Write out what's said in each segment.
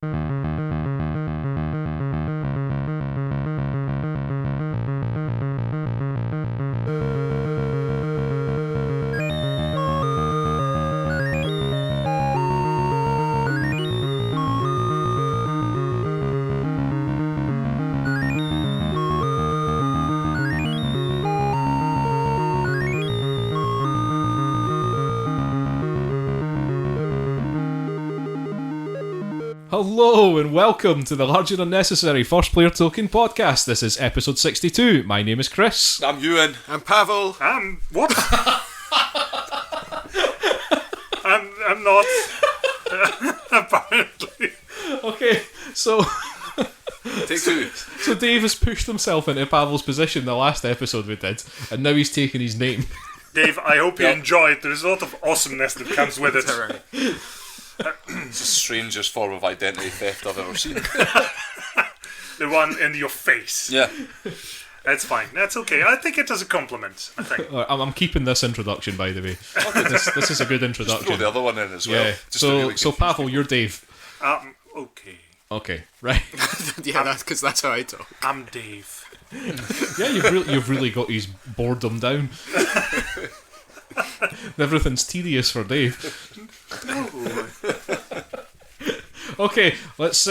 Hello and welcome to the Large and Unnecessary First Player Token podcast. This is episode 62. My name is Chris. I'm Euan. I'm Pawel. What? I'm not. Apparently. Okay, so Take two. so Dave has pushed himself into Pavel's position the last episode we did, and now he's taken his name. Dave, I hope you enjoy it. There's a lot of awesomeness that comes with it. It's the strangest form of identity theft I've ever seen. The one in your face. Yeah. That's fine. That's okay. I think it as a compliment. I think. I'm keeping this introduction, by the way. This is a good Throw introduction. the other one in as well. Yeah. Just to really So confuse Pavel, people. you're Dave. Okay. Okay, right. Yeah, that's because that's how I talk. I'm Dave. Yeah, you've really got his boredom down. Everything's tedious for Dave. Okay, let's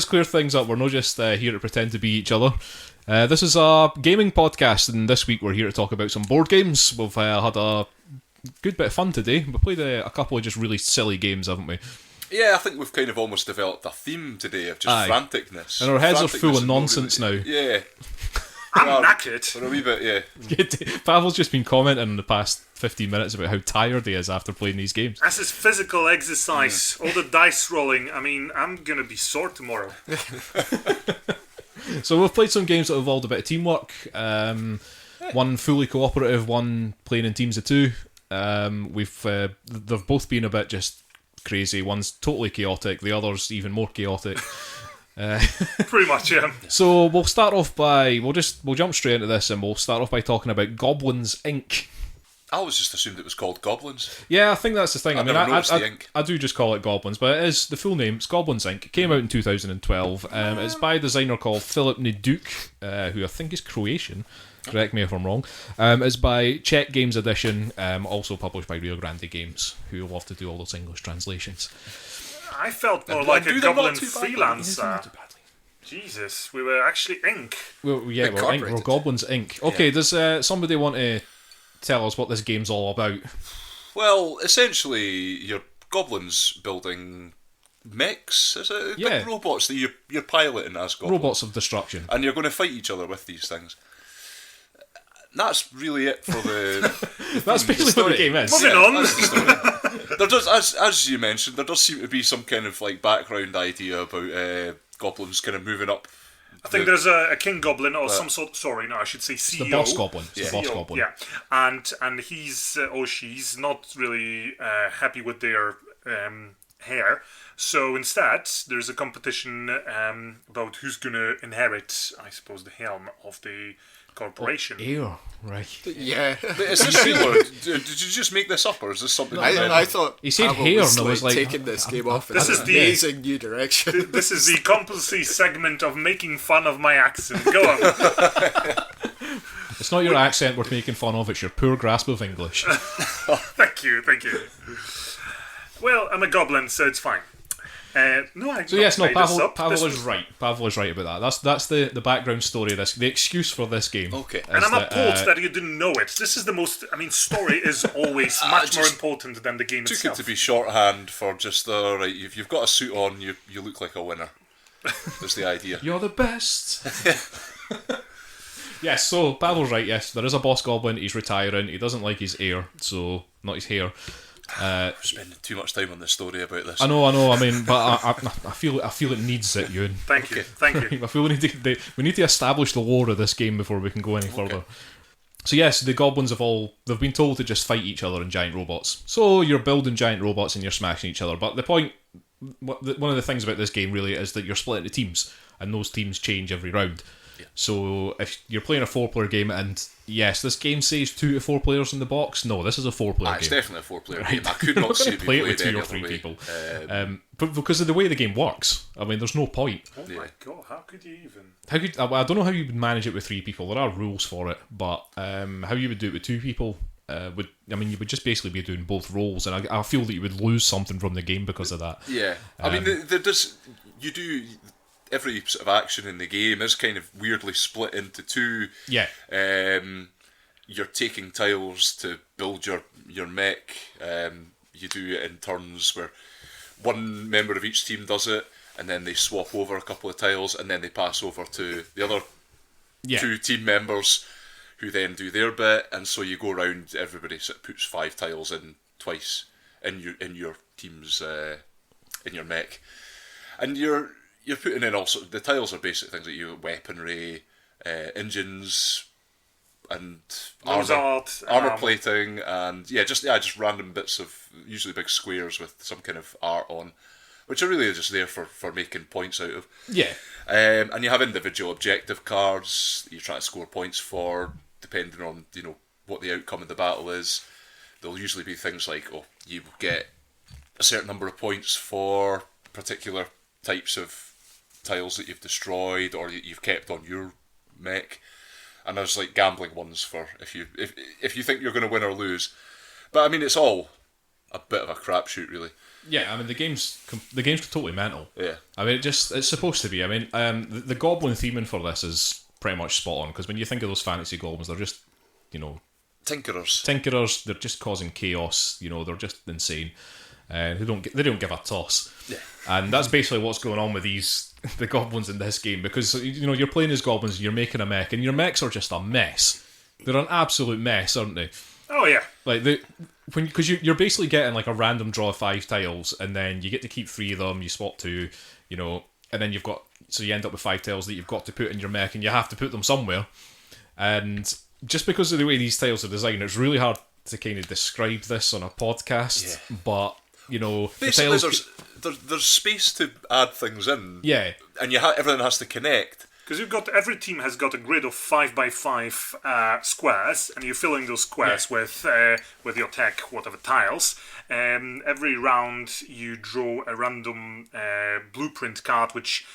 clear things up. We're not just here to pretend to be each other. This is a gaming podcast, and this week we're here to talk about some board games. We've had a good bit of fun today. We played a couple of just really silly games, haven't we? Yeah, I think we've kind of almost developed a theme today of just franticness. And our heads are full of and nonsense now. Yeah. I'm knackered. For a wee bit, yeah. Pavel's just been commenting in the past 15 minutes about how tired he is after playing these games. This is physical exercise. All the dice rolling. I mean, I'm going to be sore tomorrow. So we've played some games that involved a bit of teamwork. One fully cooperative, one playing in teams of two. They've both been a bit just crazy. One's totally chaotic, the other's even more chaotic. Pretty much, yeah. So we'll start off by we'll jump straight into this, and we'll start off by talking about Goblins Inc. I always just assumed it was called Goblins. Yeah, I think that's the thing. I never noticed the ink. I do just call it Goblins, but it is the full name. It's Goblins Inc. It came out in 2012. It's by a designer called Filip Neduk, who I think is Croatian. Correct me if I'm wrong. It's by Czech Games Edition, also published by Rio Grande Games, who love to do all those English translations. I felt more And like do a them not goblin too badly. freelancer. Jesus, we were actually ink. Well, yeah, we're Incorporated. Goblins Inc. Okay, does somebody want to tell us what this game's all about? Well, essentially, you're goblins building mechs, is it? Yeah. Big robots that you're piloting as goblins. Robots of Destruction. And you're going to fight each other with these things. That's really it for the... That's basically what the game is. Moving on. That's the story. There does, as you mentioned, there does seem to be some kind of like background idea about goblins kind of moving up. I think there's a king goblin or some sort. Sorry, no, I should say CEO. The boss goblin. It's the boss CEO, goblin. Yeah, and he's or she's not really happy with their hair. So instead, there's a competition about who's going to inherit, I suppose, the helm of the corporation. Ew, right. Yeah. But is this real, or did you just make this up, or is this something? I thought He said Pawel hair, was, and I was like, taking this game off in This an is the- amazing new direction. This is the compulsory segment of making fun of my accent. Go on. It's not your accent we're making fun of, it's your poor grasp of English. Thank you. Well, I'm a goblin, so it's fine. So yes, no, Pawel is right. Pawel is right about that. That's the background story of this, the excuse for this game. Okay. And is I'm that, appalled that you didn't know it. This is the most... I mean, story is always much more just important than the game Took itself. it to be shorthand for just right. If you've got a suit on, you look like a winner. That's the idea. You're the best. Yes, so Pawel's right. Yes, there is a boss goblin. He's retiring. He doesn't like his hair, so not his hair. Spending too much time on the story about this. I know. I mean, but I feel it needs it, Euan. Thank you. I feel we need to establish the lore of this game before we can go any further. So yes, the goblins they've been told to just fight each other in giant robots. So you're building giant robots and you're smashing each other. But the point, one of the things about this game really is that you're split into teams, and those teams change every round. So if you're playing a 4-player game, and yes, this game says 2 to 4 players in the box. No, this is a 4-player game. It's definitely a 4-player Right. game. I could not see it play it being with played 2 or any 3 other way. people. But because of the way the game works, I mean, there's no point. Oh my god, how could you even? I don't know how you would manage it with 3 people. There are rules for it, but how you would do it with 2 people you would just basically be doing both roles, and I feel that you would lose something from the game because of that. Yeah, I mean, there does. You do. Every sort of action in the game is kind of weirdly split into 2. Yeah. You're taking tiles to build your mech. You do it in turns where one member of each team does it, and then they swap over a couple of tiles, and then they pass over to the other 2 team members, who then do their bit, and so you go around. Everybody sort of puts 5 tiles in twice in your team's in your mech, and you're putting in all sorts. The tiles are basic things like weaponry, engines, and armor plating, and just random bits of usually big squares with some kind of art on, which are really just there for making points out of. Yeah. And you have individual objective cards that you try to score points for, depending on what the outcome of the battle is. There'll usually be things like, you get a certain number of points for particular types of tiles that you've destroyed or you've kept on your mech, and there's like gambling ones for if you think you're going to win or lose. But I mean, it's all a bit of a crapshoot, really. Yeah, I mean the game's totally mental. Yeah, I mean it's supposed to be. I mean the goblin theming for this is pretty much spot on, because when you think of those fantasy goblins, they're just tinkerers. They're just causing chaos. They're just insane. They don't give a toss. Yeah. And that's basically what's going on with the goblins in this game, because you're playing as goblins and you're making a mech, and your mechs are just a mess. They're an absolute mess, aren't they? Oh yeah. Like because you're basically getting like a random draw of 5 tiles, and then you get to keep 3 of them. You swap 2, and then you end up with 5 tiles that you've got to put in your mech, and you have to put them somewhere. And just because of the way these tiles are designed, it's really hard to kind of describe this on a podcast. Yeah. But basically, there's space to add things in. Yeah, and everything has to connect. Because every team has got a grid of 5x5 squares, and you're filling those squares with your tech, whatever tiles. Every round you draw a random blueprint card, which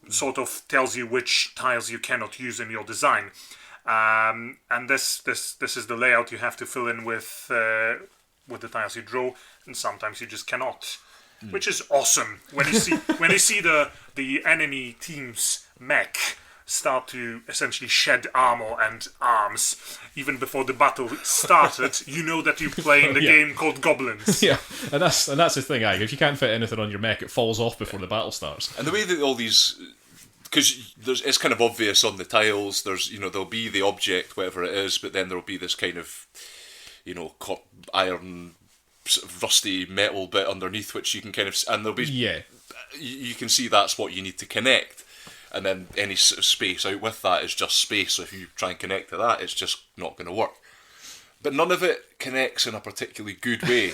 sort of tells you which tiles you cannot use in your design. And this is the layout you have to fill in with the tiles you draw, and sometimes you just cannot, which is awesome when you see the enemy team's mech start to essentially shed armor and arms even before the battle started. You know that you're playing the game called Goblins. Yeah, and that's the thing. If you can't fit anything on your mech, it falls off before the battle starts. And the way that all these, because it's kind of obvious on the tiles. There's there'll be the object, whatever it is, but then there'll be this kind of iron, sort of rusty metal bit underneath, which you can kind of, and there'll be you can see that's what you need to connect, and then any sort of space out with that is just space. So if you try and connect to that, it's just not going to work. But none of it connects in a particularly good way.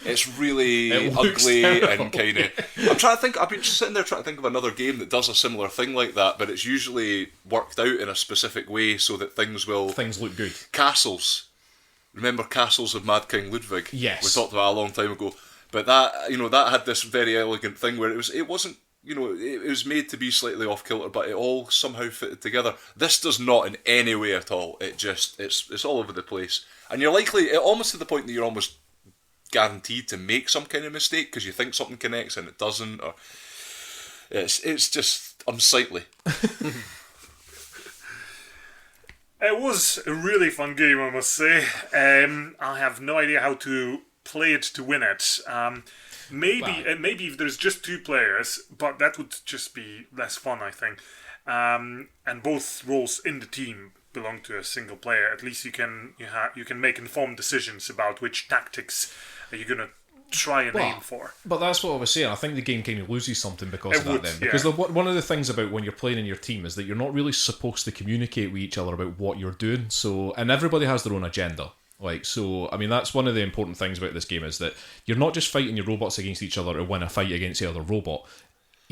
It's really ugly terrible. And kind of. I'm trying to think. I've been just sitting there trying to think of another game that does a similar thing like that, but it's usually worked out in a specific way so that things look good. Castles. Remember Castles of Mad King Ludwig? Yes. We talked about it a long time ago. But that that had this very elegant thing where it wasn't it was made to be slightly off kilter, but it all somehow fitted together. This does not in any way at all. It just it's all over the place, and you're likely almost to the point that you're almost guaranteed to make some kind of mistake because you think something connects and it doesn't, or it's just unsightly. It was a really fun game, I must say. I have no idea how to play it to win it. Maybe if there's just 2 players, but that would just be less fun, I think. And both roles in the team belong to a single player. At least you can make informed decisions about which tactics are you going to try and aim for. But that's what I was saying. I think the game kind of loses something because of that then. Because yeah. one of the things about when you're playing in your team is that you're not really supposed to communicate with each other about what you're doing. So, and everybody has their own agenda. I mean, that's one of the important things about this game is that you're not just fighting your robots against each other to win a fight against the other robot.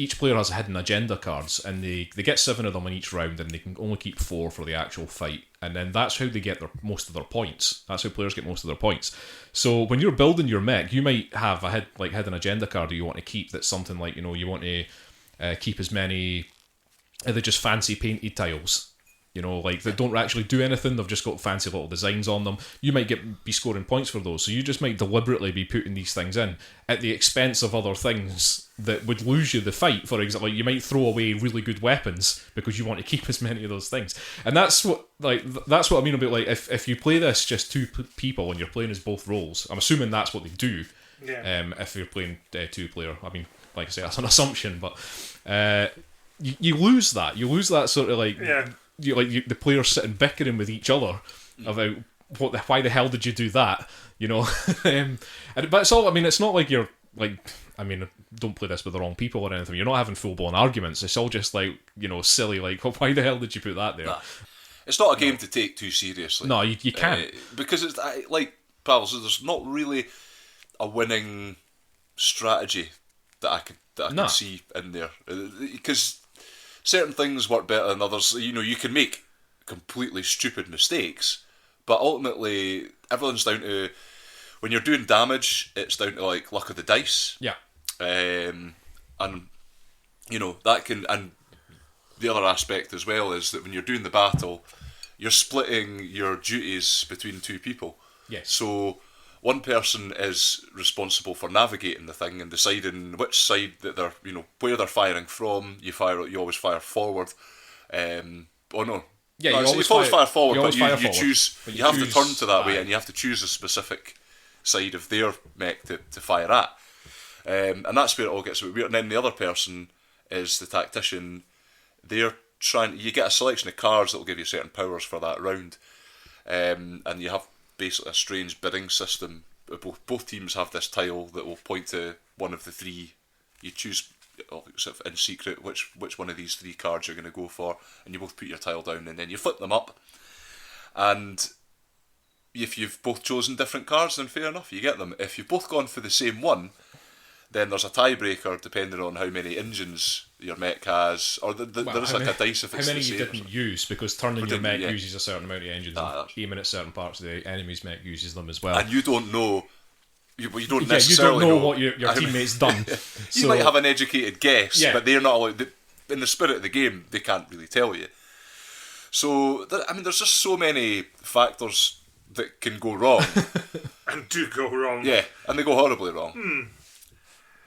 each player has hidden agenda cards, and they get 7 of them in each round, and they can only keep 4 for the actual fight. And then that's how they get most of their points. That's how players get most of their points. So when you're building your mech, you might have a hidden agenda card that you want to keep. That's something like, you know, you want to keep as many. They're just fancy painted tiles. You know, like they don't actually do anything. They've just got fancy little designs on them. You might be scoring points for those. So you just might deliberately be putting these things in at the expense of other things that would lose you the fight. For example, like you might throw away really good weapons because you want to keep as many of those things. And that's what I mean about, like, if you play this just 2 people and you're playing as both roles. I'm assuming that's what they do. Yeah. If you're playing 2-player, I mean, like I say, that's an assumption, but you lose that. You lose that sort of like. Yeah. The players sitting bickering with each other about why the hell did you do that, you know? But it's all. I mean, it's not like you're like. I mean, don't play this with the wrong people or anything. You're not having full blown arguments. It's all just like, you know, silly. Like, why the hell did you put that there? It's not a game to take too seriously. No, you can't, because it's like Pawel says. There's not really a winning strategy that I can see in there, because certain things work better than others. You know, you can make completely stupid mistakes, but ultimately everything's down to, when you're doing damage, it's down to like luck of the dice. Yeah. And you know that can, and the other aspect as well is that when you're doing the battle, you're splitting your duties between 2 people. Yes. So one person is responsible for navigating the thing and deciding which side that they're, you know, where they're firing from. You always fire forward. Oh no. Yeah, no, you always fire forward, but you forward. choose. But you have to turn to that way, aye. and you have to choose a specific side of their mech to fire at. And that's where it all gets a bit weird. And then the other person is the tactician. They're trying. You get a selection of cards that will give you certain powers for that round, and you have basically a strange bidding system. Both teams have this tile that will point to one of the 3. You choose sort of in secret which one of these 3 cards you're going to go for, and you both put your tile down, and then you flip them up. And if you've both chosen different cards, then fair enough, you get them. If you've both gone for the same one, then there's a tiebreaker depending on how many engines your mech has, or there's like a dice if it's how many the you same. didn't use, because turning your mech yeah. uses a certain amount of engines, and aiming at certain parts of the enemy's mech uses them as well. And you don't know. You don't you necessarily don't know what your teammate's done. You might have an educated guess, Yeah. but they're not allowed. In the spirit of the game, they can't really tell you. So I mean, there's just so many factors that can go wrong. And do go wrong. Yeah, and they go horribly wrong.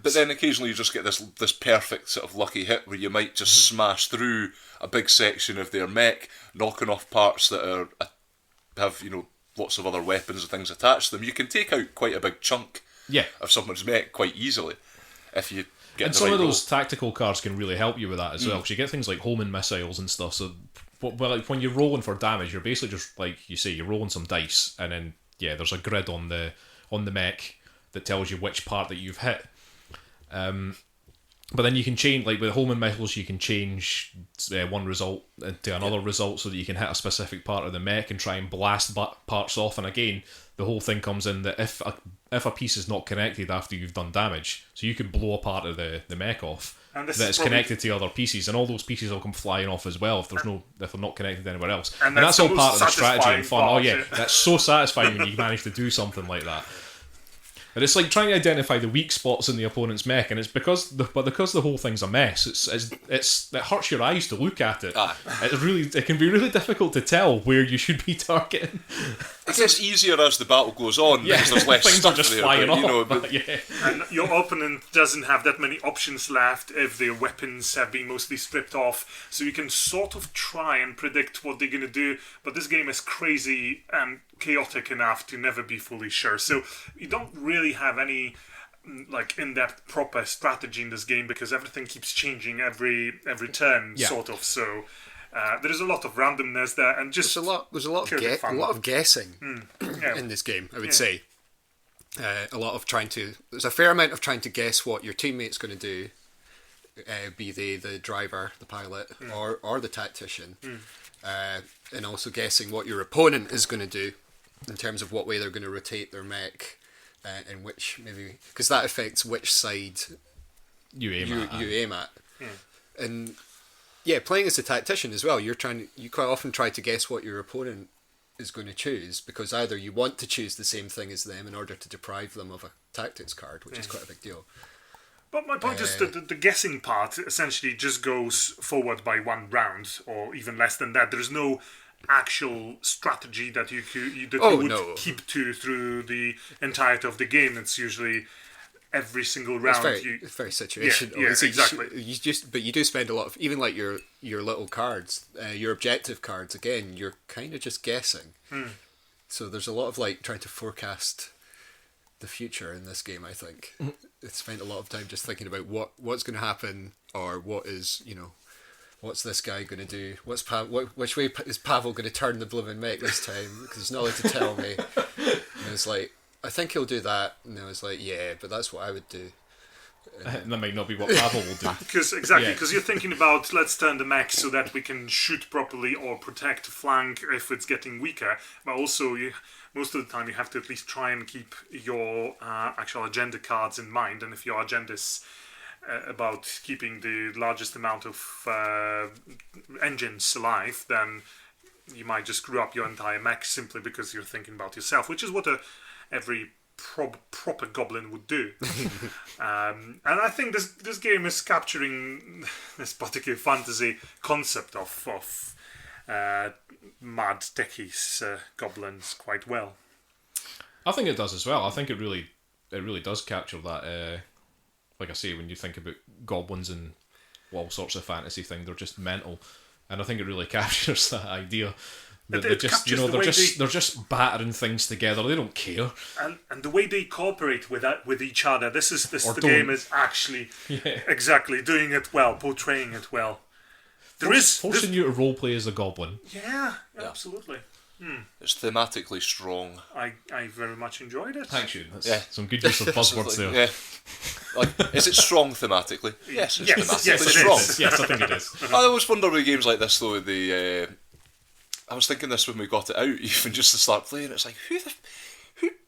But then occasionally you just get this perfect sort of lucky hit where you might just smash through a big section of their mech, knocking off parts that have, you know, lots of other weapons and things attached to them. You can take out quite a big chunk of someone's mech quite easily if you get and the some right of those roll. tactical cards can really help you with that as well, because you get things like homing missiles and stuff. So, like when you're rolling for damage, you're basically just, like you say, you're rolling some dice, and then there's a grid on the mech that tells you which part that you've hit. But then you can change, like with homing missiles, you can change one result into another result so that you can hit a specific part of the mech and try and blast parts off. And again, the whole thing comes in that if a piece is not connected after you've done damage, so you can blow a part of the mech off And that is connected to other pieces, and all those pieces will come flying off as well if they're not connected anywhere else. And that's that's all the part of most the strategy and fun. satisfying Oh yeah, part. that's so satisfying when you manage to do something like that. And it's like trying to identify the weak spots in the opponent's mech, and it's because the whole thing's a mess. It hurts your eyes to look at it. It can be really difficult to tell where you should be targeting. It gets easier as the battle goes on because there's less things stuff are just there. flying But, you know, off. but And your opponent doesn't have that many options left if their weapons have been mostly stripped off, so you can sort of try and predict what they're going to do, but this game is crazy and chaotic enough to never be fully sure. So you don't really have any like in-depth proper strategy in this game because everything keeps changing every turn, sort of. So there is a lot of randomness there, and just There's a lot of guessing in this game, I would say. There's a fair amount of trying to guess what your teammate's going to do, be they the driver, the pilot, or the tactician, and also guessing what your opponent is going to do in terms of what way they're going to rotate their mech, and which, maybe because that affects which side You aim you at. aim at. And yeah, playing as a tactician as well, you quite often try to guess what your opponent is going to choose, because either you want to choose the same thing as them in order to deprive them of a tactics card, which is quite a big deal. But my point is that the guessing part essentially just goes forward by one round, or even less than that. There's no actual strategy that you would keep to through the entirety of the game. It's usually every single round. It's very situational. Yeah, exactly. But you do spend a lot of, even like your little cards, your objective cards. Again, you're kind of just guessing. So there's a lot of like trying to forecast the future in this game. I think it's spent a lot of time just thinking about what's going to happen, or what's this guy going to do? Which way is Pawel going to turn the blooming mech this time? Because he's not allowed to tell me. And it's like, I think he'll do that. And I was like, yeah, but that's what I would do. And that might not be what Pawel will do. Because you're thinking about, let's turn the mech so that we can shoot properly or protect flank if it's getting weaker. But also, most of the time you have to at least try and keep your actual agenda cards in mind. And if your agenda is about keeping the largest amount of engines alive, then you might just screw up your entire mech simply because you're thinking about yourself, which is what every proper goblin would do. And I think this game is capturing this particular fantasy concept of mad techies goblins quite well. I think it does as well. I think it really does capture that. Like I say, when you think about goblins and all sorts of fantasy things, they're just mental, and I think it really captures that idea. They're just battering things together. They don't care, and the way they cooperate with each other. The game is actually exactly doing it well, portraying it well. Forcing you to roleplay as a goblin. Yeah, absolutely. It's thematically strong. I very much enjoyed it. Thank you. That's some good use of buzzwords there. Yeah. Like, is it strong thematically? Yes, it's thematically strong. Yes, I think it is. I always wonder with games like this though. I was thinking this when we got it out, even just to start playing. It's like,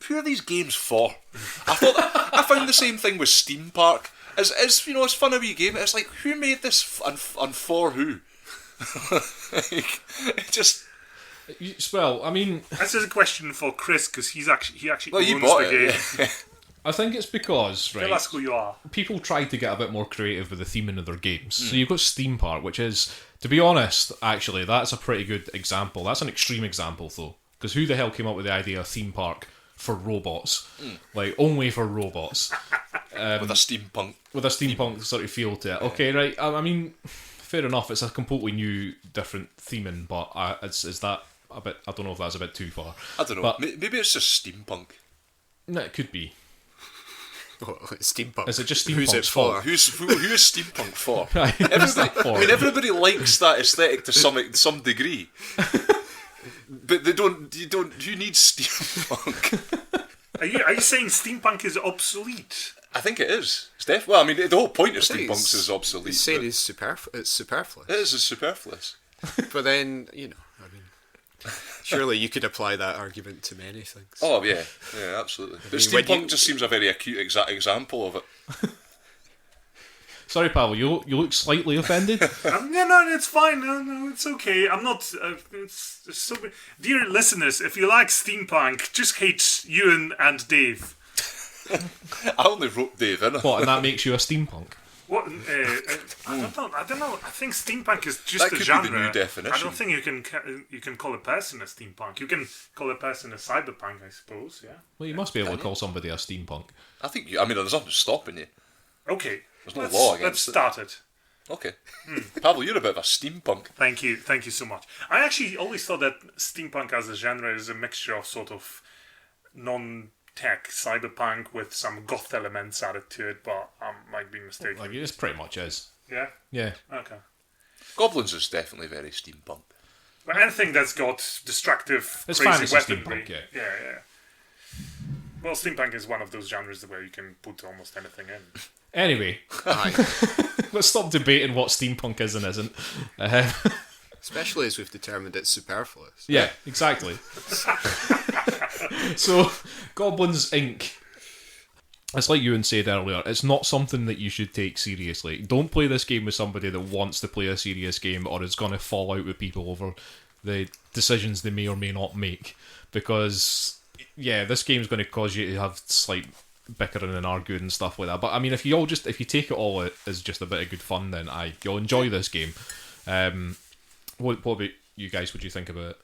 who are these games for? I found the same thing with Steam Park. It's fun a wee game. It's like, who made this and for who? It just. Well, I mean, this is a question for Chris, because he actually owns bought the game. Yeah. I think it's because Tell us who you are. People try to get a bit more creative with the theming of their games. So you've got Steam Park, which is, to be honest, actually, that's a pretty good example. That's an extreme example, though, because who the hell came up with the idea of theme park for robots? Like, only for robots. With a steampunk sort of feel to it. Okay, right. I mean, fair enough. It's a completely new, different theming, but is that a bit? I don't know if that's a bit too far. I don't know. But maybe it's just steampunk. No, it could be. Oh, it's steampunk. Is it just steampunk's Who's it for? Who is steampunk for? Right. Everybody likes that aesthetic to some degree, but they don't. Who needs steampunk? Are you saying steampunk is obsolete? I think it is. It's well, I mean, the whole point of steampunks is obsolete. It's saying it's superfluous. It is superfluous. But then, I mean, surely you could apply that argument to many things. Oh yeah, absolutely. But steampunk just seems a very acute example of it. Sorry, Pawel, you look slightly offended. No, it's fine. No, it's okay. I'm not. It's so. Dear listeners, if you like steampunk, just hate Euan and Dave. I only wrote Dave in it. What, and that makes you a steampunk? What? I don't know. I think steampunk is just that a genre. Be the new definition. I don't think you can call a person a steampunk. You can call a person a cyberpunk, I suppose. Yeah. Well, you must be able to call somebody a steampunk. I think. There's nothing stopping you. Okay. There's no law against Let's start it. Okay. Pawel, you're a bit of a steampunk. Thank you so much. I actually always thought that steampunk as a genre is a mixture of sort of non-tech cyberpunk with some goth elements added to it, but I might be mistaken. Like, it pretty much is. Yeah? Yeah. Okay. Goblins is definitely very steampunk. But anything that's got destructive, it's crazy weaponry. Steampunk, yeah. Well, steampunk is one of those genres where you can put almost anything in. Anyway, let's stop debating what steampunk is and isn't. Especially as we've determined it's superfluous. Yeah, exactly. So, Goblins Inc. it's like Euan said earlier, it's not something that you should take seriously. Don't play this game with somebody that wants to play a serious game or is going to fall out with people over the decisions they may or may not make. Because, yeah, this game's going to cause you to have slight bickering and arguing and stuff like that. But, I mean, if you take it all as just a bit of good fun, then you'll enjoy this game. What about you guys? What do you think about it?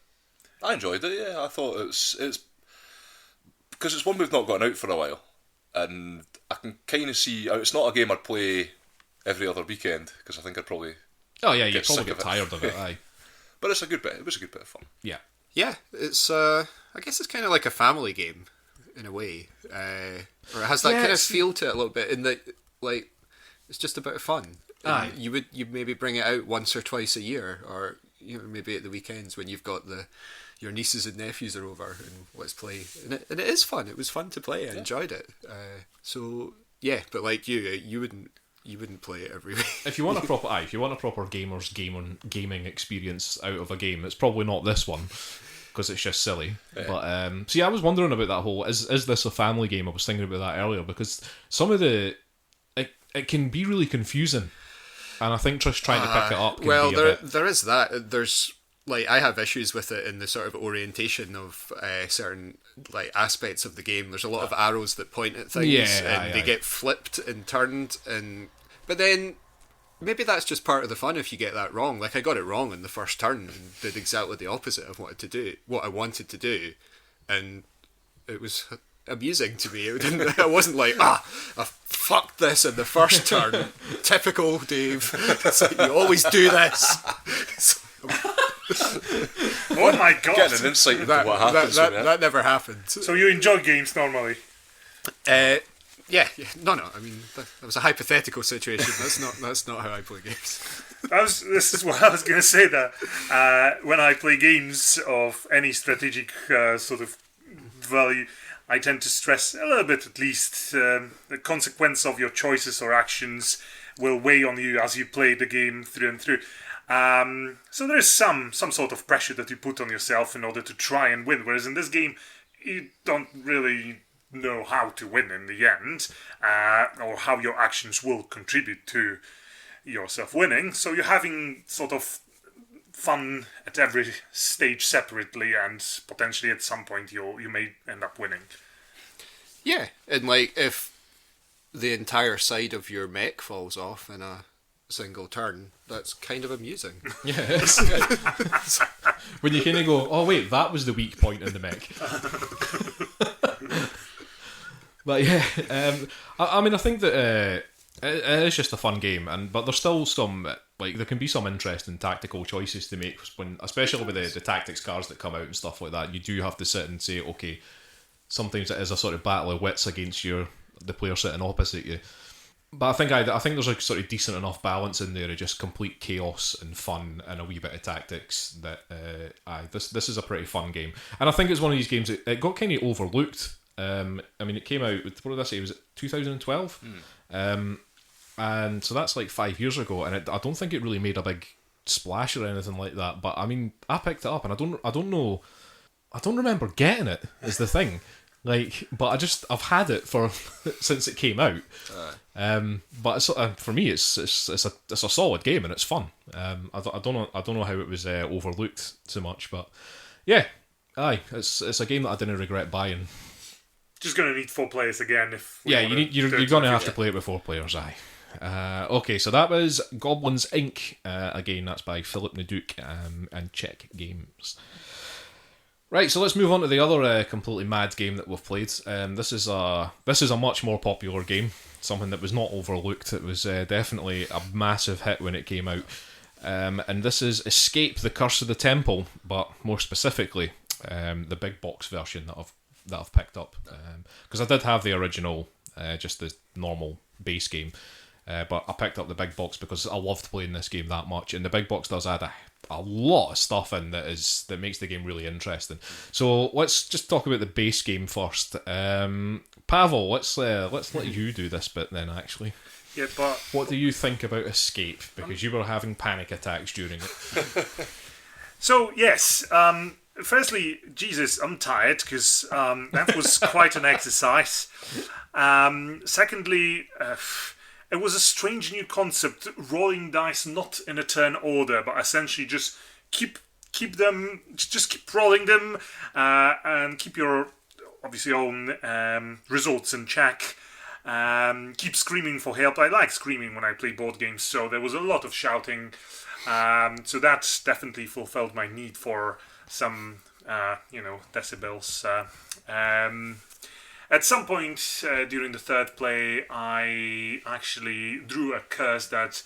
I enjoyed it, yeah. I thought it's because it's one we've not gotten out for a while. And I can kind of see it's not a game I'd play every other weekend because I think I'd probably you'd probably get tired of it. Aye, but it's a good bit. It was a good bit of fun. Yeah. It's I guess it's kind of like a family game in a way, or it has that kind of feel to it a little bit. In that, like, it's just a bit of fun. Aye, you maybe bring it out once or twice a year, or maybe at the weekends when you've got your nieces and nephews are over and let's play. And it is fun. It was fun to play. I enjoyed it. So yeah, but like you wouldn't play it every week. If you want a proper gaming experience out of a game, it's probably not this one because it's just silly. Yeah. But I was wondering about that whole is this a family game? I was thinking about that earlier because some of it can be really confusing, and I think just trying to pick it up. There is that. There's like I have issues with it in the sort of orientation of certain like aspects of the game. There's a lot of arrows that point at things, and they get flipped and turned, but then maybe that's just part of the fun if you get that wrong. Like I got it wrong in the first turn and did exactly the opposite of what I wanted to do, and it was amusing to me. I wasn't like I fucked this in the first turn. Typical Dave. It's like, you always do this. Oh my god! Getting an insight into what happens. That never happened. So you enjoy games normally? Yeah. No. I mean, that was a hypothetical situation. That's not how I play games. This is what I was going to say. That when I play games of any strategic sort of value, I tend to stress a little bit, at least, the consequence of your choices or actions will weigh on you as you play the game through and through. So there's some sort of pressure that you put on yourself in order to try and win. Whereas in this game, you don't really know how to win in the end, or how your actions will contribute to yourself winning. So you're having sort of fun at every stage separately, and potentially at some point you may end up winning. Yeah, and like if the entire side of your mech falls off in a single turn, that's kind of amusing. Yes. When you kind of go, oh wait, that was the weak point in the mech. But yeah, I mean, I think that it is just a fun game, but there's still some, like, there can be some interesting tactical choices to make when, especially with the tactics cards that come out and stuff like that. You do have to sit and say, okay, sometimes it is a sort of battle of wits against the player sitting opposite you. But I think there's a sort of decent enough balance in there of just complete chaos and fun and a wee bit of tactics that this is a pretty fun game. And I think it's one of these games that it got kind of overlooked. I mean, it came out, what did I say, was it 2012? And so that's like 5 years ago, and I don't think it really made a big splash or anything like that. But I mean, I picked it up, and I don't remember getting it, is the thing. Like, but I've had it since it came out. But for me, it's a solid game and it's fun. I don't know how it was overlooked so much, but yeah, it's a game that I didn't regret buying. Just gonna need 4 players again you're gonna have to play it with 4 players. Okay, so that was Goblins Inc. Again, that's by Philip Naduke and Czech Games. Right, so let's move on to the other completely mad game that we've played. This is a much more popular game, something that was not overlooked. It was definitely a massive hit when it came out. And this is Escape: The Curse of the Temple, but more specifically, the big box version that I've picked up. Because I did have the original, just the normal base game, but I picked up the big box because I loved playing this game that much, and the big box does add a lot of stuff in that makes the game really interesting. So let's just talk about the base game first. Pawel, let's let you do this bit then. Actually, yeah. But what do you think about Escape? Because you were having panic attacks during it. So yes, firstly, Jesus, I'm tired because that was quite an exercise. Secondly, it was a strange new concept, rolling dice not in a turn order, but essentially just keep rolling them, and keep your obviously own results in check. Keep screaming for help. I like screaming when I play board games, so there was a lot of shouting. So that definitely fulfilled my need for some, decibels. At some point during the third play, I actually drew a curse that,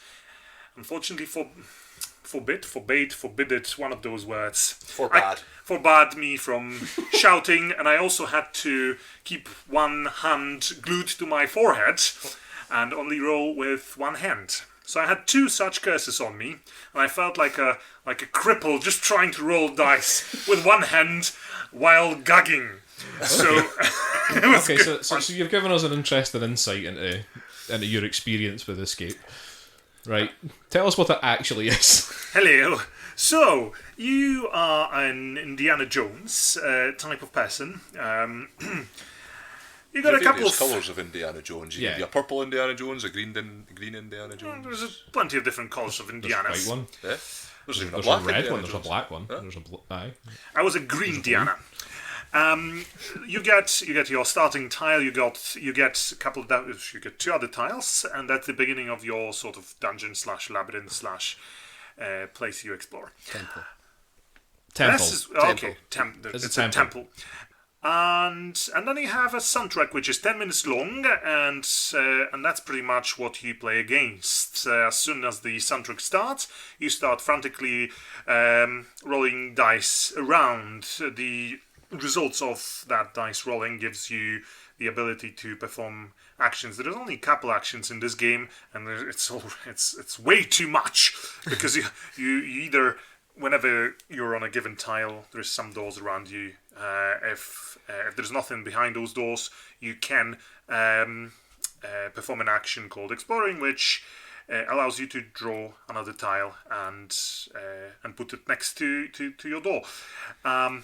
unfortunately, forbade, one of those words. Forbade me from shouting, and I also had to keep one hand glued to my forehead and only roll with one hand. So I had 2 such curses on me, and I felt like a cripple just trying to roll dice with one hand while gagging. So it was Okay, good. so you've given us an interesting insight into your experience with Escape. Right. Tell us what it actually is. Hello. So, you are an Indiana Jones type of person. You got a couple of colours of Indiana Jones. You could be a purple Indiana Jones, a green Indiana Jones. There's plenty of different colours of Indianas. There's a white one. Yeah. There's even a There's black a red Indiana one. There's a Jones. black one. Huh? There's a aye. I was a green Indiana. You get your starting tile. You get a couple of you get 2 other tiles, and that's the beginning of your sort of dungeon / labyrinth / place you explore. Temple. Temple. Okay, It's it's a a temple. And then you have a soundtrack which is 10 minutes long, and that's pretty much what you play against. As soon as the soundtrack starts, you start frantically rolling dice around. The results of that dice rolling gives you the ability to perform actions. There's only a couple actions in this game, and it's way too much because you either, whenever you're on a given tile, there's some doors around you. If there's nothing behind those doors, you can perform an action called Exploring, which allows you to draw another tile and put it next to your door,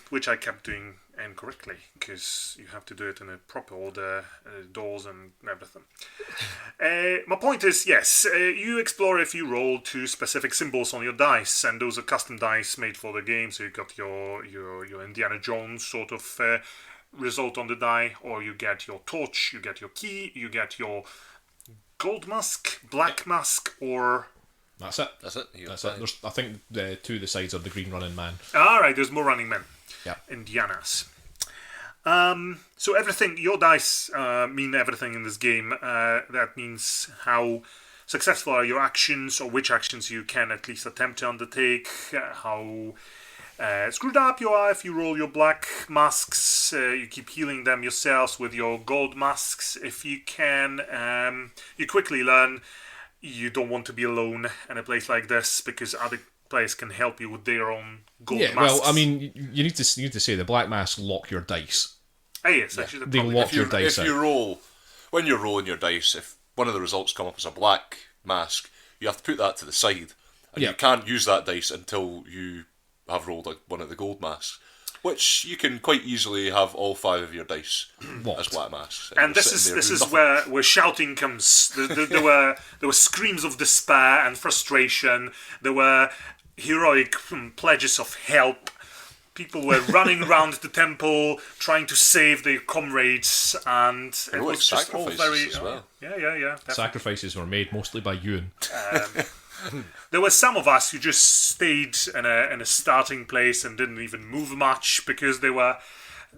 which I kept doing incorrectly because you have to do it in a proper order, doors and everything. My point is, yes, you explore if you roll 2 specific symbols on your dice, and those are custom dice made for the game. So you got your Indiana Jones sort of result on the die, or you get your torch, you get your key, you get your gold mask, black mask, or That's it. That's it. That's it. There's, I think 2 of the sides are the green running man. Alright, there's more running men. Yeah. Indianas. So everything, your dice mean everything in this game. That means how successful are your actions, or which actions you can at least attempt to undertake, how screwed up you are if you roll your black masks. You keep healing them yourselves with your gold masks if you can. You quickly learn you don't want to be alone in a place like this because other players can help you with their own gold masks. Well, I mean, you need to say the black masks lock your dice. Yes, actually, They lock your dice If out. you roll, when you're rolling your dice, if one of the results come up as a black mask, you have to put that to the side, and you can't use that dice until you have rolled one of the gold masks, which you can quite easily have all 5 of your dice as black masks. And this is where shouting comes. There were screams of despair and frustration. There were heroic pledges of help. People were running around the temple trying to save their comrades, and it was just all very as well. Yeah. Definitely. Sacrifices were made mostly by Euan. There were some of us who just stayed in a starting place and didn't even move much because they were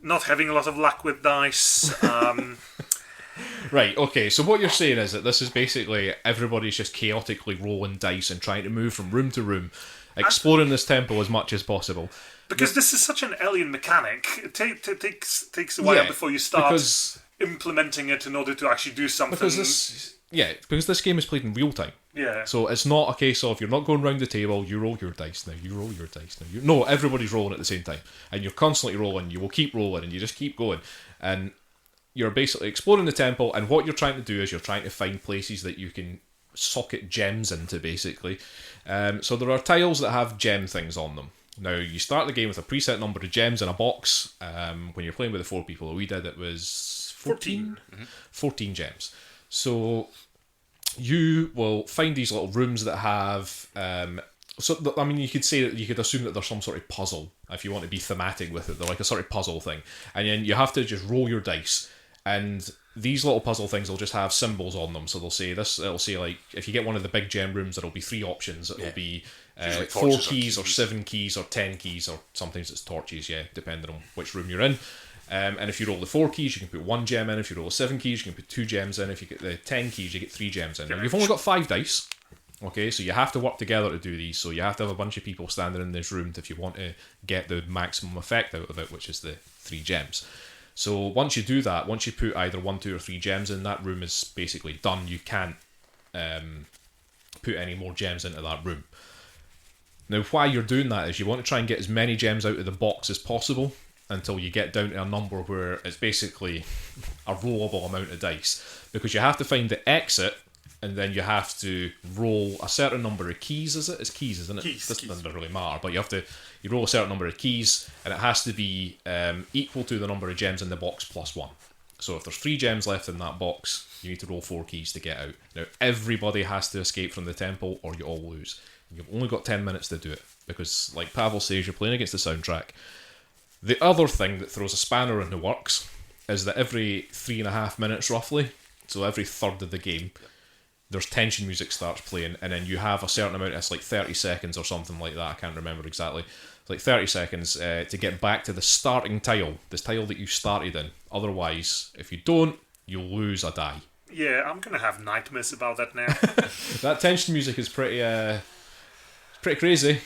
not having a lot of luck with dice. Right, okay, so what you're saying is that this is basically everybody's just chaotically rolling dice and trying to move from room to room, exploring this temple as much as possible. Because this is such an alien mechanic, it takes a while before you start implementing it in order to actually do something. Because this game is played in real time. Yeah. So it's not a case of you're not going round the table, you roll your dice now, you roll your dice now. No, everybody's rolling at the same time. And you're constantly rolling, you will keep rolling, and you just keep going. And you're basically exploring the temple, and what you're trying to do is you're trying to find places that you can socket gems into, basically. So there are tiles that have gem things on them. Now, you start the game with a preset number of gems in a box. When you're playing with the 4 people that we did, it was 14? 14 gems. So you will find these little rooms that have... you could say that you could assume that there's some sort of puzzle, if you want to be thematic with it. They're like a sort of puzzle thing. And then you have to just roll your dice. And these little puzzle things will just have symbols on them. So it'll say like, if you get one of the big gem rooms, there'll be 3 options. It'll be... like 4 keys or 7 keys or 10 keys, or sometimes it's torches, depending on which room you're in. And if you roll the 4 keys, you can put 1 gem in. If you roll the 7 keys, you can put 2 gems in. If you get the 10 keys, you get 3 gems in. Now, you've only got 5 dice, okay, so you have to work together to do these. So you have to have a bunch of people standing in this room if you want to get the maximum effect out of it, which is the 3 gems. So once you do that, once you put either 1, 2 or 3 gems in, that room is basically done. You can't put any more gems into that room. Now, why you're doing that is you want to try and get as many gems out of the box as possible until you get down to a number where it's basically a rollable amount of dice. Because you have to find the exit, and then you have to roll a certain number of keys, is it? It's keys, isn't it? This doesn't really matter, but you roll a certain number of keys, and it has to be equal to the number of gems in the box plus 1. So if there's 3 gems left in that box, you need to roll 4 keys to get out. Now, everybody has to escape from the temple, or you all lose. You've only got 10 minutes to do it, because, like Pawel says, you're playing against the soundtrack. The other thing that throws a spanner in the works is that every 3.5 minutes, roughly, so every third of the game, there's tension music starts playing, and then you have a certain amount, it's like 30 seconds or something like that, I can't remember exactly. It's like 30 seconds to get back to the starting tile, this tile that you started in. Otherwise, if you don't, you'll lose a die. Yeah, I'm going to have nightmares about that now. That tension music is pretty crazy.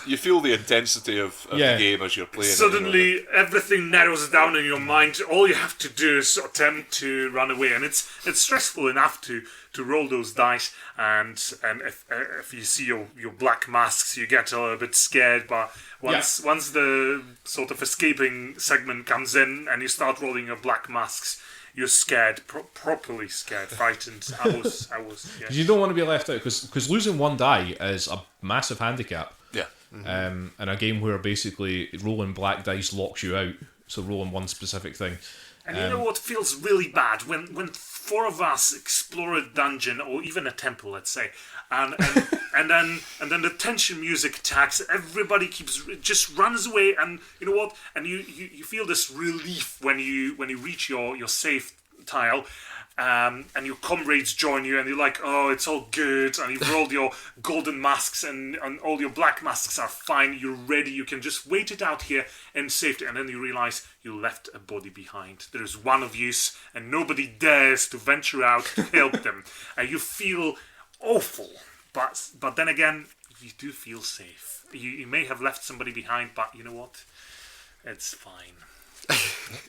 You feel the intensity of the game as you're playing. Suddenly, everything narrows down in your mind. All you have to do is attempt to run away, and it's stressful enough to roll those dice. And if you see your black masks, you get a little bit scared. But once the sort of escaping segment comes in, and you start rolling your black masks, you're scared, properly scared, frightened. I was. Yeah. You don't want to be left out, because losing 1 die is a massive handicap. Yeah. In a game where basically rolling black dice locks you out, so rolling one specific thing. And you know what feels really bad? When 4 of us explore a dungeon or even a temple, let's say, and then the tension music attacks. Everybody just runs away, and you know what? And you feel this relief when you reach your safe tile. And your comrades join you, and you're like, oh, it's all good, and you've rolled your golden masks, and all your black masks are fine, you're ready, you can just wait it out here in safety, and then you realise you left a body behind. There's one of you, and nobody dares to venture out to help them, and you feel awful, but then again, you do feel safe. You may have left somebody behind, but you know what? It's fine.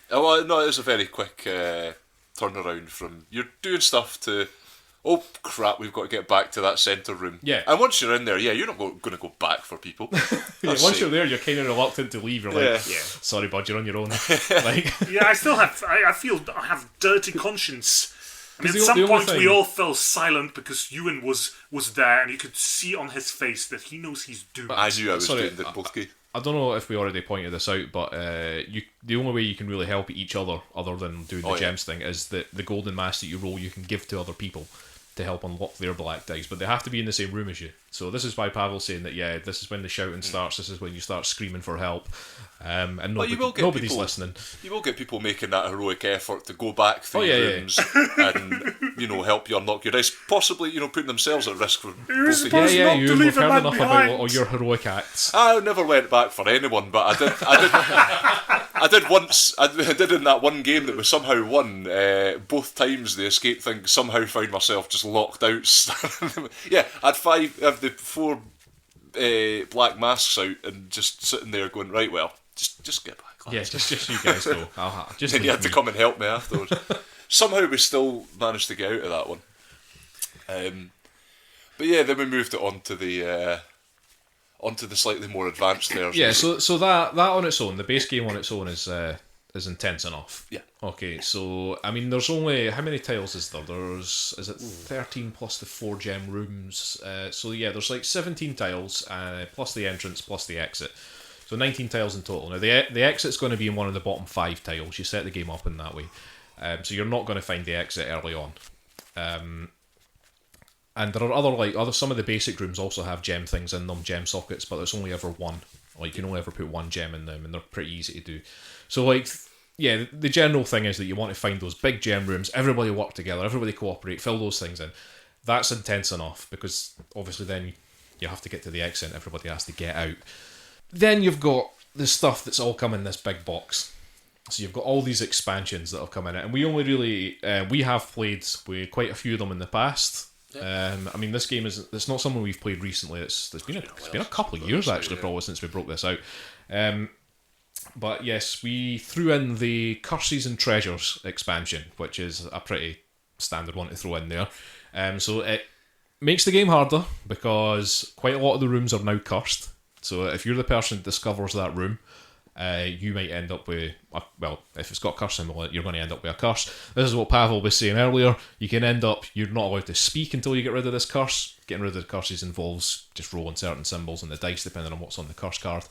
Well, no, it was a very quick... turnaround from you're doing stuff to, oh crap, we've got to get back to that centre room. Yeah. And once you're in there, you're not going to go back for people. Once you're there, you're kind of reluctant to leave. You're like, sorry, bud, you're on your own. I still have. I feel I have dirty conscience. I mean, at some point thing... we all fell silent because Euan was there, and you could see on his face that he knows he's doomed. I knew I was doing the both key. I don't know if we already pointed this out, but the only way you can really help each other than doing the gems thing, is that the golden mask that you roll you can give to other people to help unlock their black dice, but they have to be in the same room as you. So this is why Pawel's saying that this is when the shouting starts, this is when you start screaming for help, and nobody's listening. You will get people making that heroic effort to go back through rooms and help you unlock your dice, possibly putting themselves at risk for You're supposed not to leave we've heard a man enough behind. about all your heroic acts. I never went back for anyone, but I did once. I did in that one game that was somehow won. Both times the escape thing, somehow found myself just locked out. I had 5 of the 4 black masks out, and just sitting there going, right, well, just get back. Lads. Yeah, just you guys go. And you had to come and help me afterwards. Somehow we still managed to get out of that one. But yeah, then we moved it onto the slightly more advanced version. Yeah, so that on its own, the base game on its own is is intense enough. Yeah. Okay, so I mean, there's only how many tiles is there? Is it 13 plus the 4 gem rooms? So yeah, there's like 17 tiles plus the entrance plus the exit. So 19 tiles in total. Now the exit's going to be in one of the bottom 5 tiles. You set the game up in that way, so you're not going to find the exit early on. And there are some of the basic rooms also have gem things in them, gem sockets, but there's only ever one. Like, you can only ever put one gem in them, and they're pretty easy to do. So, like, yeah, the general thing is that you want to find those big gem rooms, everybody work together, everybody cooperate, fill those things in. That's intense enough, because obviously then you have to get to the exit and everybody has to get out. Then you've got the stuff that's all come in this big box. So you've got all these expansions that have come in it, and we only really, we have played with quite a few of them in the past. I mean, this game it's not something we've played recently. It's been a couple of years actually, probably, since we broke this out. But yes, we threw in the Curses and Treasures expansion, which is a pretty standard one to throw in there. So it makes the game harder because quite a lot of the rooms are now cursed. So if you're the person that discovers that room, you might end up with, if it's got a curse symbol in it, you're going to end up with a curse. This is what Pawel was saying earlier. You're not allowed to speak until you get rid of this curse. Getting rid of the curses involves just rolling certain symbols on the dice depending on what's on the curse card.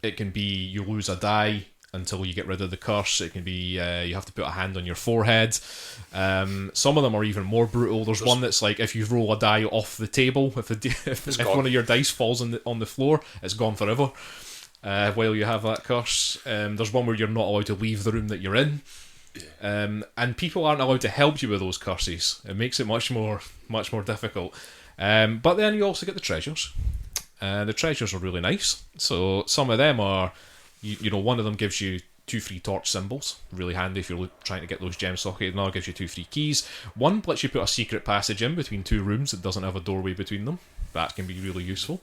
It can be you lose a die until you get rid of the curse. It can be you have to put a hand on your forehead. Some of them are even more brutal. There's one that's like if you roll a die off the table, if one of your dice falls on the floor, it's gone forever. While you have that curse, there's one where you're not allowed to leave the room that you're in, and people aren't allowed to help you with those curses. It makes it much more difficult. But then you also get the treasures. The treasures are really nice. So some of them are, one of them gives you 2 free torch symbols, really handy if you're trying to get those gem sockets. Another gives you 2 free keys. One lets you put a secret passage in between 2 rooms that doesn't have a doorway between them. That can be really useful.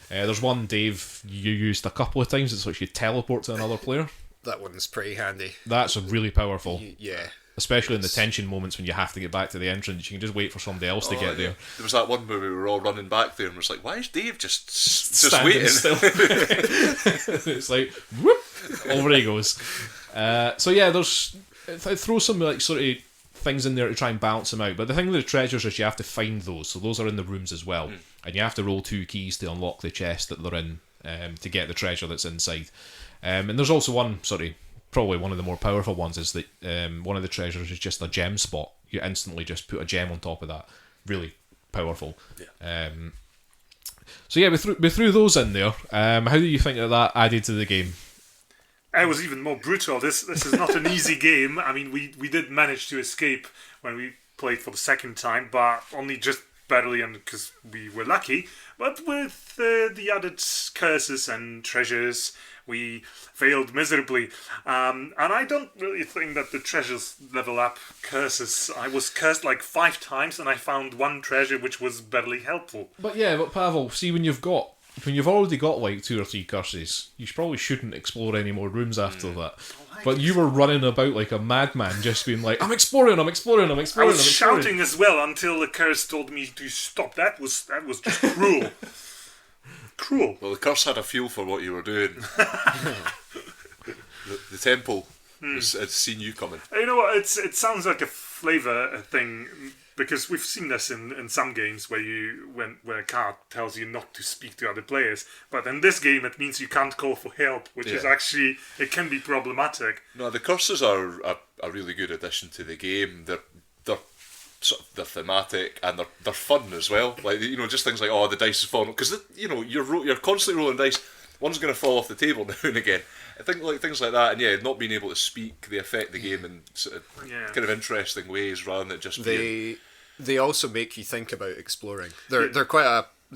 There's one, Dave, you used a couple of times. It's like you teleport to another player. That one's pretty handy. That's really powerful. Yeah. Especially in the tension moments when you have to get back to the entrance. You can just wait for somebody else to get there. There was that one where we were all running back there and was like, why is Dave just standing waiting? Still. It's like, whoop, over he goes. So yeah, throw some like sort of things in there to try and balance them out. But the thing with the treasures is you have to find those. So those are in the rooms as well. And you have to roll 2 keys to unlock the chest that they're in to get the treasure that's inside. And there's also one, probably one of the more powerful ones is that one of the treasures is just a gem spot. You instantly just put a gem on top of that. Really powerful. Yeah. So yeah, we threw those in there. How do you think that added to the game? It was even more brutal. This is not an easy game. I mean, we did manage to escape when we played for the second time, but only just barely, and because we were lucky. But with the added curses and treasures, we failed miserably. And I don't really think that the treasures level up curses. I was cursed like 5 times, and I found 1 treasure which was barely helpful. But Pawel, see, when you've already got like 2 or 3 curses, you probably shouldn't explore any more rooms after that. But you were running about like a madman, just being like, I'm exploring. I was shouting as well until the curse told me to stop. That was just cruel. Cruel. Well, the curse had a feel for what you were doing. the temple had seen you coming. You know what? It sounds like a flavour thing. Because we've seen this in some games where a card tells you not to speak to other players, but in this game it means you can't call for help, which is actually, it can be problematic. No, the curses are a really good addition to the game. They're thematic and they're fun as well. Like, just things like, the dice is falling, because you're constantly rolling dice. One's going to fall off the table now and again. I think like things like that, and not being able to speak, they affect the game in sort of kind of interesting ways rather than just They also make you think about exploring. They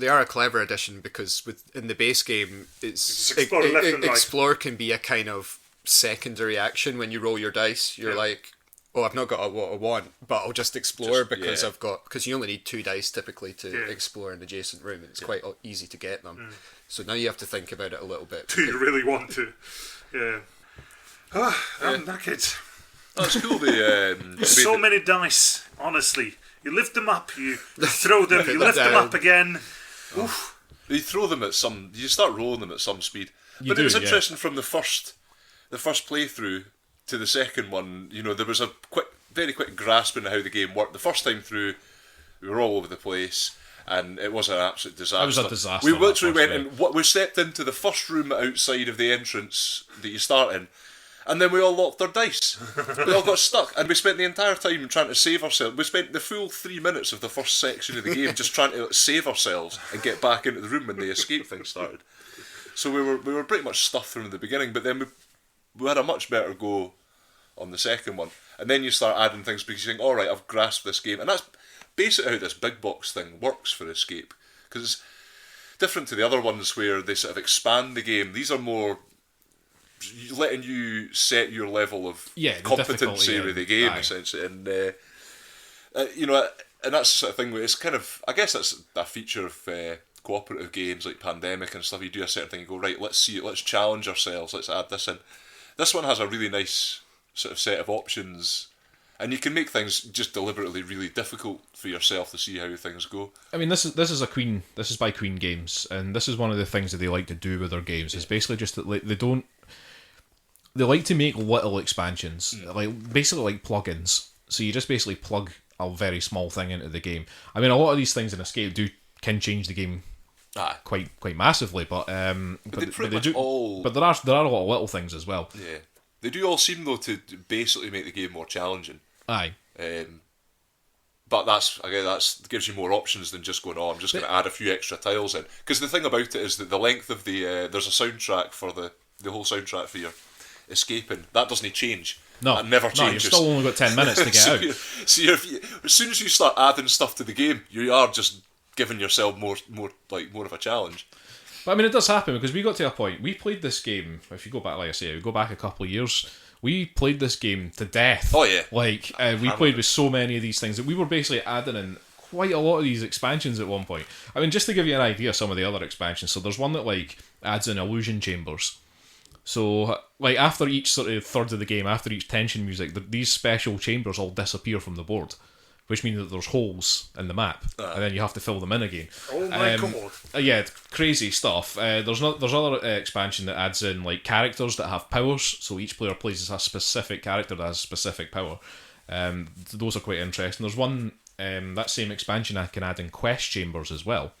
are a clever addition because in the base game, explore can be a kind of secondary action when you roll your dice. You're like, I've not got what I want, but I'll just explore because you only need 2 dice typically to explore an adjacent room. It's quite easy to get them. So now you have to think about it a little bit. Do you really want to? Yeah. I'm knackered. That's cool. So many dice, honestly. You lift them up, you throw them, you lift them up again. Oof. You throw them you start rolling them at some speed. It was interesting from the first the first playthrough to the second one, there was a very quick grasping of how the game worked. The first time through, we were all over the place, and it was an absolute disaster. It was a disaster. We literally went and we stepped into the first room outside of the entrance that you start in, and then we all locked our dice. We all got stuck, and we spent the entire time trying to save ourselves. We spent the full 3 minutes of the first section of the game just trying to save ourselves and get back into the room when the escape thing started. So we were pretty much stuffed from the beginning, but then we had a much better go on the second one. And then you start adding things because you think, all right, I've grasped this game. And that's basically how this big box thing works for Escape. Because it's different to the other ones where they sort of expand the game. These are more letting you set your level of competency with the game, essentially. And, and that's the sort of thing where it's kind of, I guess that's a feature of cooperative games like Pandemic and stuff. You do a certain thing, you go, right, let's see it, let's challenge ourselves, let's add this in. This one has a really nice sort of set of options, and you can make things just deliberately really difficult for yourself to see how things go. I mean, this is by Queen Games, and this is one of the things that they like to do with their games. Is basically just that they like to make little expansions, basically like plugins. So you just basically plug a very small thing into the game. I mean, a lot of these things in Escape can change the game quite massively, but there are a lot of little things as well. Yeah. They do all seem, though, to basically make the game more challenging. Aye. But that gives you more options than just going, I'm just going to add a few extra tiles in. Because the thing about it is that the length of there's a soundtrack for the whole soundtrack for your escaping. That doesn't change. No. That never changes. You've still only got 10 minutes to get out. As soon as you start adding stuff to the game, you are just giving yourself more of a challenge. But I mean, it does happen because we got to a point. We played this game. If you go back, like I say, we go back a couple of years. We played this game to death. Oh yeah. We played with so many of these things that we were basically adding in quite a lot of these expansions at one point. I mean, just to give you an idea of some of the other expansions. So there's one that adds in illusion chambers. So after each sort of third of the game, after each tension music, these special chambers all disappear from the board, which means that there's holes in the map, and then you have to fill them in again. Oh my god! Yeah, crazy stuff. There's other expansion that adds in characters that have powers, so each player plays as a specific character that has specific power. Those are quite interesting. There's one that same expansion I can add in quest chambers as well,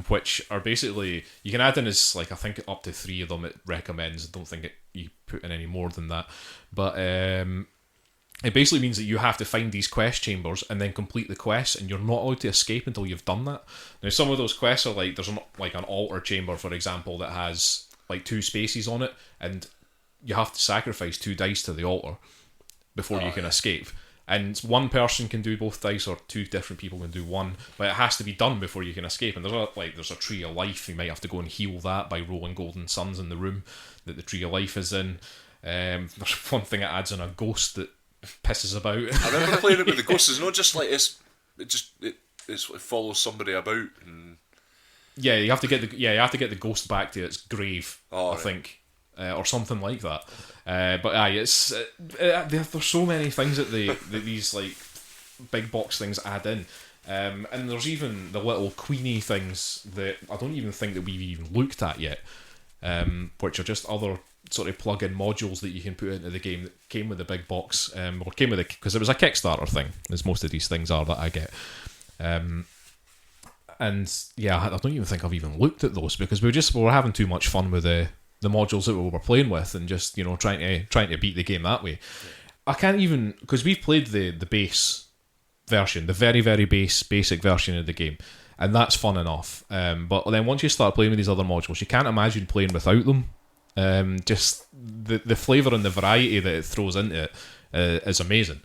which are basically you can add in as I think up to 3 of them it recommends. I don't think you put in any more than that, but. It basically means that you have to find these quest chambers and then complete the quests, and you're not allowed to escape until you've done that. Now, some of those quests are there's an altar chamber, for example, that has 2 spaces on it, and you have to sacrifice 2 dice to the altar before you can escape. And one person can do both dice, or 2 different people can do one, but it has to be done before you can escape. And there's a tree of life. You might have to go and heal that by rolling golden suns in the room that the tree of life is in. There's one thing that adds in a ghost that pisses about. I remember playing it with the ghosts. It's not just it follows somebody about. And... Yeah, you have to get the ghost back to its grave. I think, or something like that. But it's there's so many things that these big box things add in. And there's even the little Queenie things that I don't even think that we've even looked at yet, which are just other sort of plug-in modules that you can put into the game that came with the big box, or came with because it was a Kickstarter thing, as most of these things are that I get. And yeah, I don't even think I've even looked at those because we were having too much fun with the modules that we were playing with, and just trying to beat the game that way. Yeah. I can't even, because we've played the base version, the very very basic version of the game, and that's fun enough. But then once you start playing with these other modules, you can't imagine playing without them. Just the flavour and the variety that it throws into it is amazing.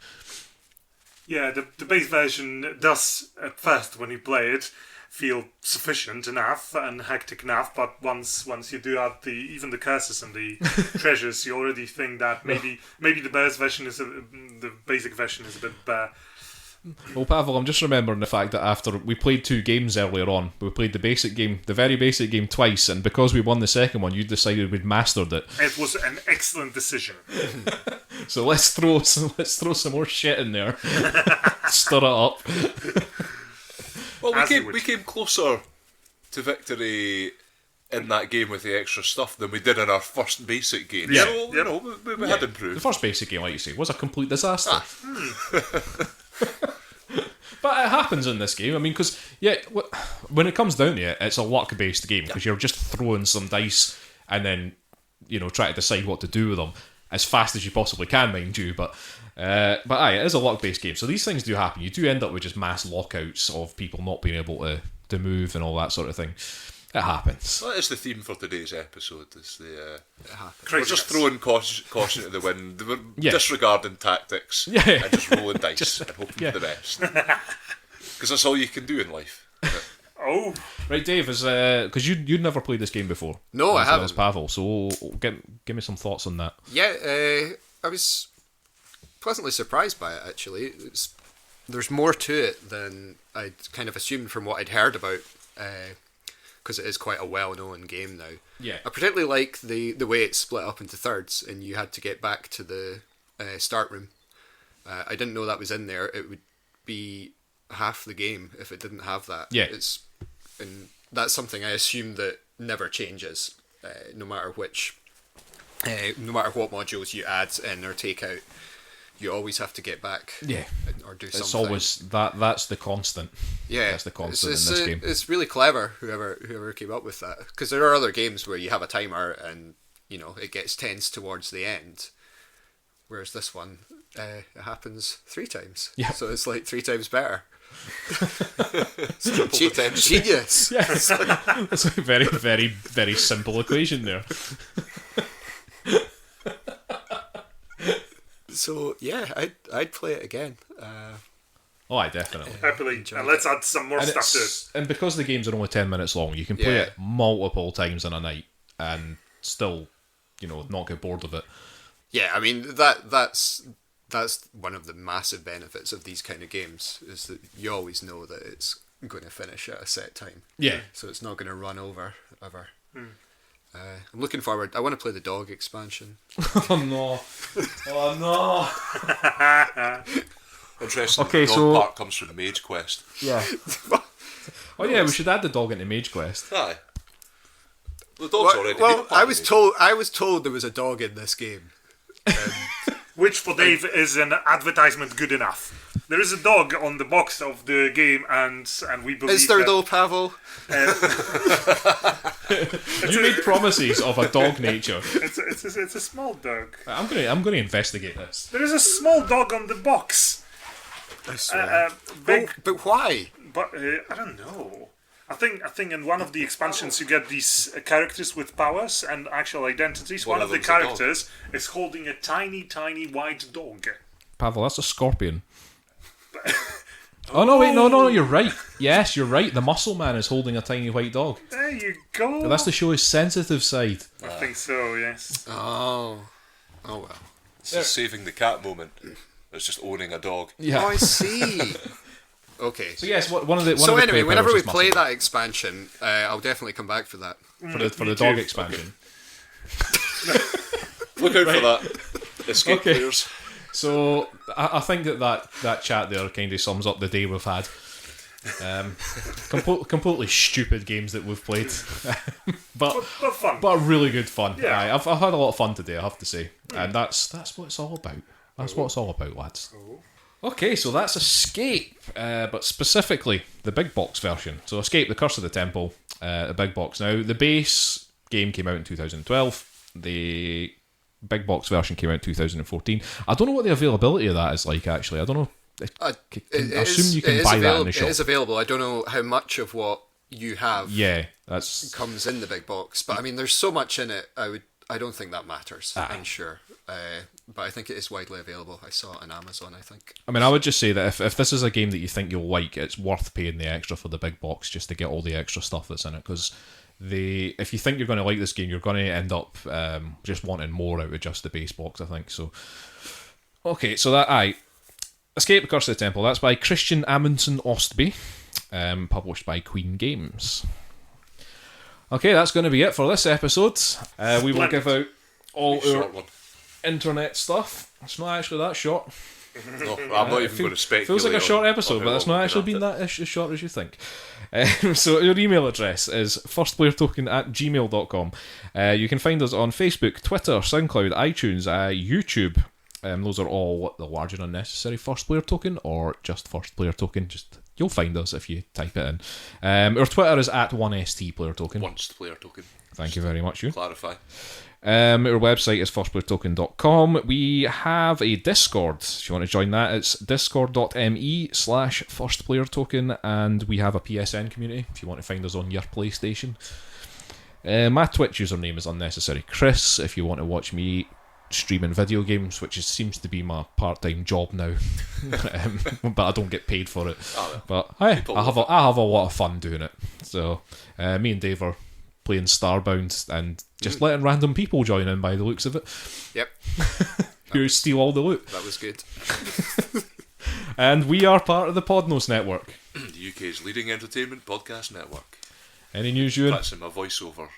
Yeah, the base version does at first when you play it feel sufficient enough and hectic enough, but once you do add even the curses and the treasures, you already think that maybe the basic version is a bit bare. Well, Pawel, I'm just remembering the fact that after we played 2 games earlier on, we played the very basic game twice, and because we won the second one, you decided we'd mastered it. It was an excellent decision. So let's throw some more shit in there, stir it up. Well, we came closer to victory in that game with the extra stuff than we did in our first basic game. Yeah. So, you know, we had improved. The first basic game, like you say, was a complete disaster. But it happens in this game. I mean, because, when it comes down to it, it's a luck-based game, because you're just throwing some dice and then, try to decide what to do with them as fast as you possibly can, mind you. But it is a luck-based game. So these things do happen. You do end up with just mass lockouts of people not being able to move and all that sort of thing. It happens. That is the theme for today's episode. Is the we're Craziness. just throwing caution to the wind. We're disregarding tactics and just rolling dice and hoping for the best. Because that's all you can do in life. Oh, Right, Dave, because you'd never played this game before. No, I haven't. As Pawel, so give me some thoughts on that. Yeah, I was pleasantly surprised by it, actually. There's more to it than I'd kind of assumed from what I'd heard about, because it is quite a well-known game now. Yeah. I particularly like the way it's split up into thirds, and you had to get back to the start room. I didn't know that was in there. It would be half the game if it didn't have that. Yeah. And that's something I assume that never changes, no matter what modules you add in or take out. You always have to get back. Yeah. Or do It's something. always that's the constant. Yeah, That's the constant it's, in this game. It's really clever, whoever came up with that. Because there are other games where you have a timer and it gets tense towards the end, whereas this one it happens 3 times. Yeah. So it's like 3 times better. potential. Genius. Yes. That's a very, very, very simple equation there. So yeah, I'd play it again. Oh, I definitely. happily. Enjoyed And let's add some more And, stuff to it. and because the games are only 10 minutes long, you can play Yeah. it multiple times in a night and still, not get bored of it. Yeah, I mean that's one of the massive benefits of these kind of games, is that you always know that it's going to finish at a set time. Yeah. So it's not going to run over ever. I'm looking forward. I want to play the dog expansion. Oh no. Oh no. Interesting. Okay, the dog so- part comes from Mage Quest. Yeah. Oh yeah, we should add the dog into Mage Quest. Aye. The dog's already been a Well, part I of was Mage. told there was a dog in this game. Which for Dave is an advertisement good enough. There is a dog on the box of the game, and we believe Is there that, though, Pawel? You made promises of a dog nature. It's a small dog. I'm gonna investigate this. There is a small dog on the box. I swear. Big, But why? but I don't know. I think in one of the expansions you get these characters with powers and actual identities. One One of of the them's a dog. characters is holding a tiny, tiny white dog. Pawel, that's a scorpion. Oh no, wait, no, you're right. Yes, you're right. The muscle man is holding a tiny white dog. There you go. That's to show his sensitive side. I think so. Yes. Oh well. It's a saving the cat moment. It's just owning a dog. Yeah. Oh, I see. Okay. So yes, one of the So player anyway, powers whenever we is play muscle that expansion, I'll definitely come back for that. for the Me dog too. expansion. Look out for that. Escape Okay. players. So I think that chat there kind of sums up the day we've had. Completely stupid games that we've played, but But fun. but really good fun. Yeah. Aye, I've had a lot of fun today, I have to say, and that's what it's all about. That's what it's all about, lads. Okay, so that's Escape, but specifically the big box version. So Escape: The Curse of the Temple, the big box. Now the base game came out in 2012. The big box version came out in 2014. I don't know what the availability of that is like. Actually, I don't know. I assume you can buy that in the shop. It is available. I don't know how much of what you have Yeah, that's comes in the big box, but I mean, there's so much in it. I don't think that matters. Aye. I'm sure, but I think it is widely available. I saw it on Amazon, I think. I mean, I would just say that if this is a game that you think you'll like, it's worth paying the extra for the big box just to get all the extra stuff that's in it. Because if you think you're going to like this game, you're going to end up just wanting more out of just the base box, I think. So, okay, so Escape: The Curse of the Temple. That's by Christian Amundsen Ostby, published by Queen Games. Okay, that's going to be it for this episode. We will give out all Short our one. internet stuff. It's not actually that short. No, I'm not even going to speculate. Feels like a short on episode, how but it's long not we've actually been been at it. that as short as you think. So your email address is firstplayertoken@gmail.com. You can find us on Facebook, Twitter, SoundCloud, iTunes, YouTube. Those are all the large and unnecessary First Player Token, or just First Player Token. You'll find us if you type it in. Our Twitter is @1st Player Token. Once player token. Thank you very much, you. Clarify. Our website is firstplayertoken.com. We have a Discord. If you want to join that, it's discord.me/firstplayertoken, and we have a PSN community if you want to find us on your PlayStation. My Twitch username is Unnecessary Chris if you want to watch me streaming video games, which seems to be my part-time job now. But I don't get paid for it. But hey, I have a lot of fun doing it. So me and Dave are playing Starbound and just letting random people join in by the looks of it. Yep. Who steal all the loot. That was good. And we are part of the Podnos Network. The UK's leading entertainment podcast network. Any news, Euan? Practicing my voiceover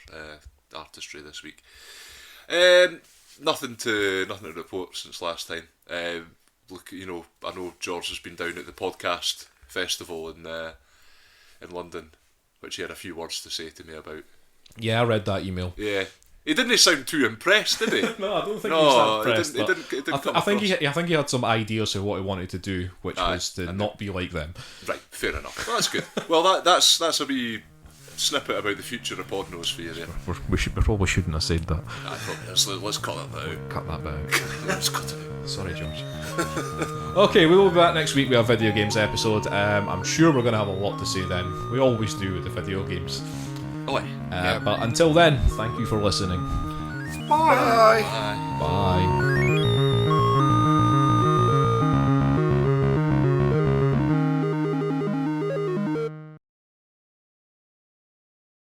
artistry this week. Nothing to report since last time. Look, I know George has been down at the podcast festival in London, which he had a few words to say to me about. Yeah, I read that email. Yeah, he didn't sound too impressed, did he? No, I don't think he was that impressed. It didn't come I think across. he had some ideas of what he wanted to do, which was to not be like them. Right, fair enough. Well, that's good. Well, that's a wee snippet about the future of Podnos for you there. We probably shouldn't have said that. Let's cut that out. Cut that bit out. Let's cut it out. Sorry, George. Okay, we will be back next week with a video games episode. I'm sure we're going to have a lot to say then. We always do with the video games. Oh, But until then, thank you for listening. Bye. Bye. Bye.